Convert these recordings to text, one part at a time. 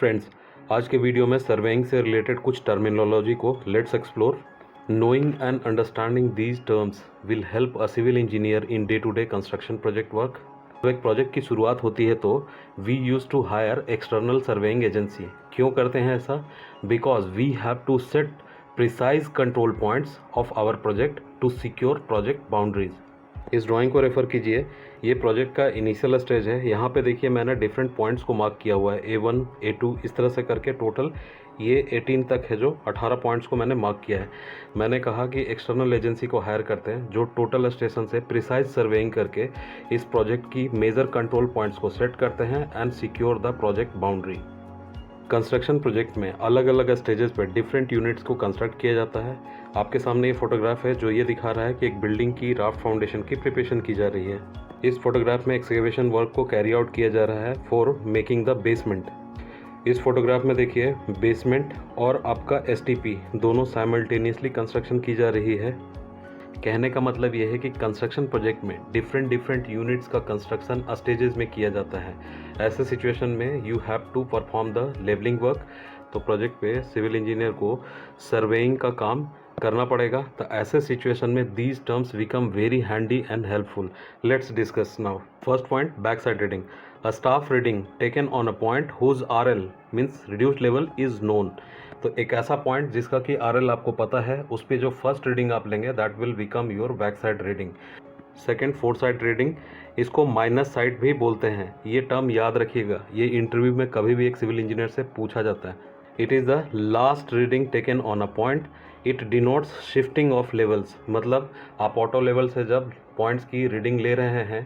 Friends, आज के video में सर्वेइंग से रिलेटेड कुछ टर्मिनोलॉजी को let's explore. Knowing and understanding these terms will help a civil engineer in day to day construction project work. तो एक प्रोजेक्ट की शुरुआत होती है तो we use to hire external surveying agency. क्यों करते हैं ऐसा? Because we have to set precise control points of our project to secure project boundaries. इस ड्राइंग को रेफ़र कीजिए। ये प्रोजेक्ट का इनिशियल स्टेज है। यहाँ पे देखिए मैंने डिफरेंट पॉइंट्स को मार्क किया हुआ है, A1 A2 इस तरह से करके टोटल ये 18 तक है, जो 18 पॉइंट्स को मैंने मार्क किया है। मैंने कहा कि एक्सटर्नल एजेंसी को हायर करते हैं जो टोटल स्टेशन से प्रिसाइज सर्वेइंग करके इस प्रोजेक्ट की मेजर कंट्रोल पॉइंट्स को सेट करते हैं and secure the project boundary. Construction project में अलग अलग स्टेजेस पे डिफरेंट यूनिट्स को कंस्ट्रक्ट किया जाता है। आपके सामने ये फोटोग्राफ है जो ये दिखा रहा है कि एक बिल्डिंग की राफ्ट फाउंडेशन की प्रिपरेशन की जा रही है। इस फोटोग्राफ में एक्सकेवेशन वर्क को कैरी आउट किया जा रहा है फॉर मेकिंग द बेसमेंट। इस फोटोग्राफ में देखिए बेसमेंट और आपका STP दोनों साइमल्टेनियसली कंस्ट्रक्शन की जा रही है। कहने का मतलब यह है कि कंस्ट्रक्शन प्रोजेक्ट में डिफरेंट यूनिट्स का कंस्ट्रक्शन स्टेजेस में किया जाता है। ऐसे सिचुएशन में you have to perform the levelling work. तो प्रोजेक्ट पे सिविल इंजीनियर को सर्वेइंग का काम करना पड़ेगा। तो ऐसे सिचुएशन में these terms become very handy and helpful. Let's discuss now. First point, back sight reading. A staff reading taken on a point whose RL means reduced level is known. तो एक ऐसा पॉइंट जिसका कि RL आपको पता है, उस पर जो फर्स्ट रीडिंग आप लेंगे that will become your back sight reading. Second, four sight reading, इसको माइनस साइड भी बोलते हैं। ये टर्म याद रखिएगा, ये इंटरव्यू में कभी भी एक सिविल इंजीनियर से पूछा जाता है। It is the last reading taken on a point. It denotes shifting of levels. मतलब आप ऑटो लेवल से जब पॉइंट्स की रीडिंग ले रहे हैं,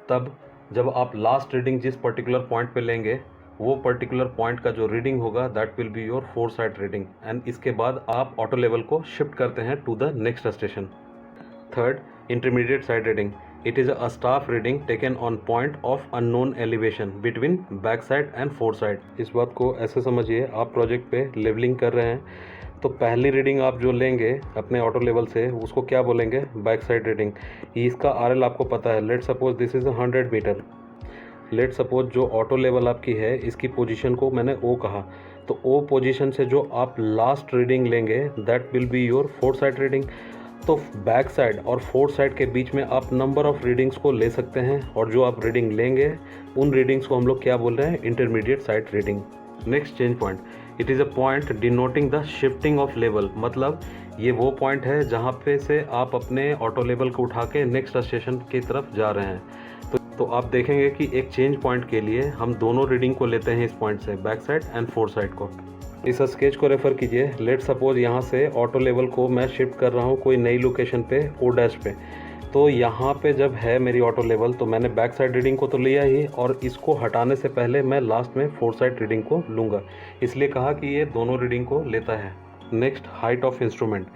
तब जब आप लास्ट रीडिंग जिस पर्टिकुलर पॉइंट पे लेंगे, वो पर्टिकुलर पॉइंट का जो रीडिंग होगा that will be your fore sight reading. And इसके बाद आप ऑटो लेवल को शिफ्ट करते हैं to the next station. Third, intermediate sight reading. It is a staff reading taken on point of unknown elevation between back sight and fore sight. इस बात को ऐसे समझिए, आप प्रोजेक्ट पे लेवलिंग कर रहे हैं तो पहली रीडिंग आप जो लेंगे अपने ऑटो लेवल से, उसको क्या बोलेंगे? Back sight reading. इसका RL आपको पता है। Let suppose this is 100 metre. Let suppose जो ऑटो लेवल आपकी है, इसकी पोजीशन को मैंने O कहा, तो O पोजीशन से जो आप लास्ट रीडिंग लेंगे that will be your fore sight reading. तो बैक साइड और फोर साइड के बीच में आप नंबर ऑफ रीडिंग्स को ले सकते हैं, और जो आप रीडिंग लेंगे उन रीडिंग्स को हम लोग क्या बोल रहे हैं? Intermediate sight reading. Next, change point. It is a point denoting the shifting of level. मतलब ये वो पॉइंट है जहाँ पे से आप अपने ऑटो लेवल को उठा के नेक्स्ट स्टेशन की तरफ जा रहे हैं। तो आप देखेंगे कि एक चेंज पॉइंट के लिए हम दोनों रीडिंग को लेते हैं इस पॉइंट से, back sight and fore side को। इस स्केच को रेफ़र कीजिए। लेट सपोज यहाँ से ऑटो लेवल को मैं शिफ्ट कर रहा हूँ कोई नई लोकेशन पे, O' पे। तो यहाँ पे जब है मेरी ऑटो लेवल, तो मैंने बैक साइड रीडिंग को तो लिया ही, और इसको हटाने से पहले मैं लास्ट में फोर साइड रीडिंग को लूँगा, इसलिए कहा कि ये दोनों रीडिंग को लेता है। Next, height of instrument.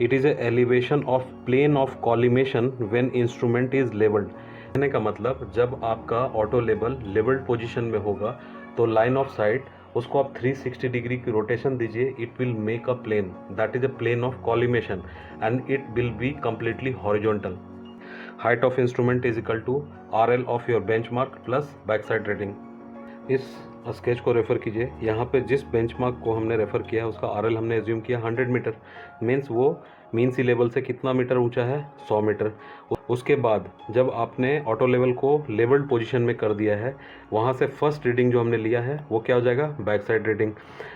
It is a elevation of plane of collimation when instrument is levelled. कहने का मतलब जब आपका ऑटो लेवल लेवल्ड पोजीशन में होगा तो लाइन ऑफ साइट उसको आप 360 डिग्री की रोटेशन दीजिए, it will make a plane, that is a plane of collimation and it will be completely horizontal. Height of instrument is equal to RL of your benchmark plus back sight reading. इस sketch को refer कीजिए। यहाँ पे जिस benchmark को हमने refer किया उसका RL हमने एज्यूम किया 100 मीटर, मीन्स वो मीन सी लेवल से कितना मीटर ऊंचा है? 100 मीटर। उसके बाद जब आपने ऑटो लेवल को लेवल्ड पोजीशन में कर दिया है, वहाँ से फर्स्ट रीडिंग जो हमने लिया है वो क्या हो जाएगा? Back sight reading.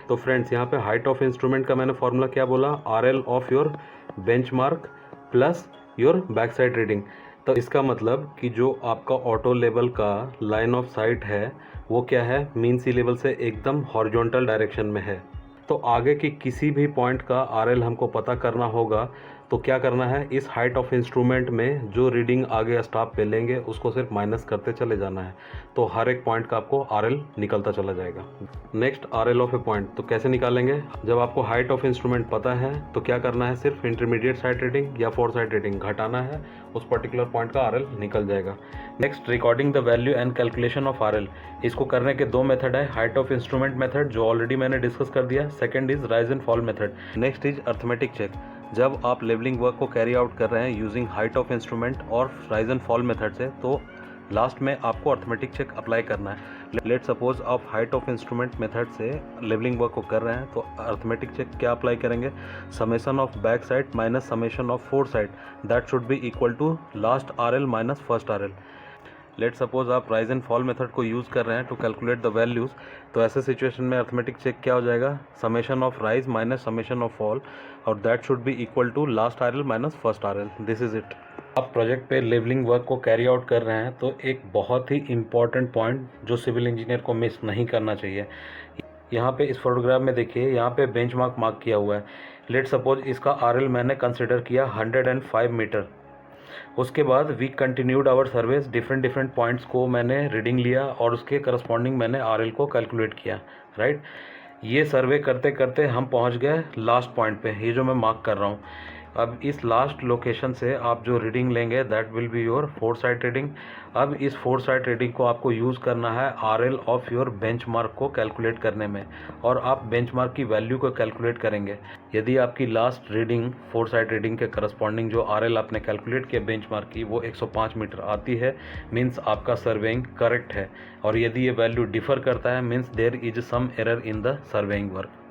तो फ्रेंड्स, यहाँ पे हाइट ऑफ इंस्ट्रूमेंट का मैंने फॉर्मूला क्या बोला? RL of your benchmark plus your back sight reading. तो इसका मतलब कि जो आपका ऑटो लेवल का लाइन ऑफ साइट है वो क्या है? मीन सी लेवल से एकदम हॉरिजॉन्टल डायरेक्शन में है। तो आगे की किसी भी पॉइंट का RL हमको पता करना होगा, तो क्या करना है? इस हाइट ऑफ इंस्ट्रूमेंट में जो रीडिंग आगे स्टाफ पे लेंगे उसको सिर्फ माइनस करते चले जाना है, तो हर एक पॉइंट का आपको RL निकलता चला जाएगा। Next, RL of A point तो कैसे निकालेंगे? जब आपको हाइट ऑफ इंस्ट्रूमेंट पता है तो क्या करना है? सिर्फ इंटरमीडिएट साइड रीडिंग या फोर साइड रीडिंग घटाना है, उस पर्टिकुलर पॉइंट का RL निकल जाएगा। Next, recording the value and calculation of RL। इसको करने के दो मेथड है, हाइट ऑफ इंस्ट्रूमेंट मेथड जो ऑलरेडी मैंने डिस्कस कर दिया, second is rise and fall method. Next is arithmetic check. जब आप लेवलिंग वर्क को कैरी आउट कर रहे हैं यूजिंग हाइट ऑफ इंस्ट्रूमेंट और राइज एंड फॉल मेथड से, तो लास्ट में आपको अर्थमेटिक चेक अप्लाई करना है। लेट सपोज आप हाइट ऑफ इंस्ट्रूमेंट मेथड से लेवलिंग वर्क को कर रहे हैं, तो अर्थमेटिक चेक क्या अप्लाई करेंगे, summation of back sight minus summation of fore sight that should be equal to last RL minus first RL। Let suppose आप राइज एंड फॉल मेथड को यूज़ कर रहे हैं टू कैलकुलेट द वैल्यूज़, तो ऐसे situation में arithmetic check क्या हो जाएगा, summation of rise minus summation of fall, और that should be equal to last RL minus first RL। This is it. आप प्रोजेक्ट पे लेवलिंग वर्क को कैरी आउट कर रहे हैं, तो एक बहुत ही इम्पॉर्टेंट पॉइंट जो सिविल इंजीनियर को मिस नहीं करना चाहिए, यहाँ पे इस फोटोग्राफ में देखिए, यहाँ पे बेंचमार्क मार्क किया हुआ है। लेट सपोज इसका RL मैंने कंसिडर किया 105 मीटर। उसके बाद we continued our surveys, different points को मैंने रीडिंग लिया और उसके करस्पॉन्डिंग मैंने RL को कैलकुलेट किया, राइट। ये सर्वे करते करते हम पहुंच गए लास्ट पॉइंट पे, ये जो मैं मार्क कर रहा हूँ। अब इस लास्ट लोकेशन से आप जो रीडिंग लेंगे that will be your fore sight reading. अब इस फोर साइड रीडिंग को आपको यूज़ करना है RL ऑफ योर बेंचमार्क को कैलकुलेट करने में, और आप बेंचमार्क की वैल्यू को कैलकुलेट करेंगे। यदि आपकी last reading four sight reading के करस्पॉन्डिंग जो RL आपने कैलकुलेट किया बेंचमार्क की वो 105 मीटर आती है, मीन्स आपका सर्वेइंग करेक्ट है। और यदि ये वैल्यू डिफर करता है means there is some error in the surveying work.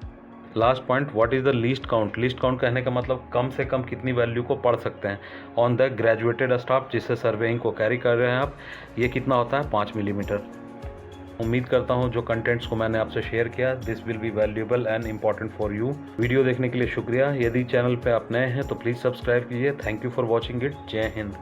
Last point, what is the least count. Least count कहने का मतलब कम से कम कितनी वैल्यू को पढ़ सकते हैं ऑन द ग्रेजुएटेड स्टाफ जिससे सर्वेइंग को कैरी कर रहे हैं आप। ये कितना होता है, 5 मिलीमीटर। उम्मीद करता हूँ जो कंटेंट्स को मैंने आपसे शेयर किया this will be valuable and important for you. Video देखने के लिए शुक्रिया। यदि चैनल पे आप नए हैं तो प्लीज़ सब्सक्राइब कीजिए। Thank you for watching it. जय हिंद।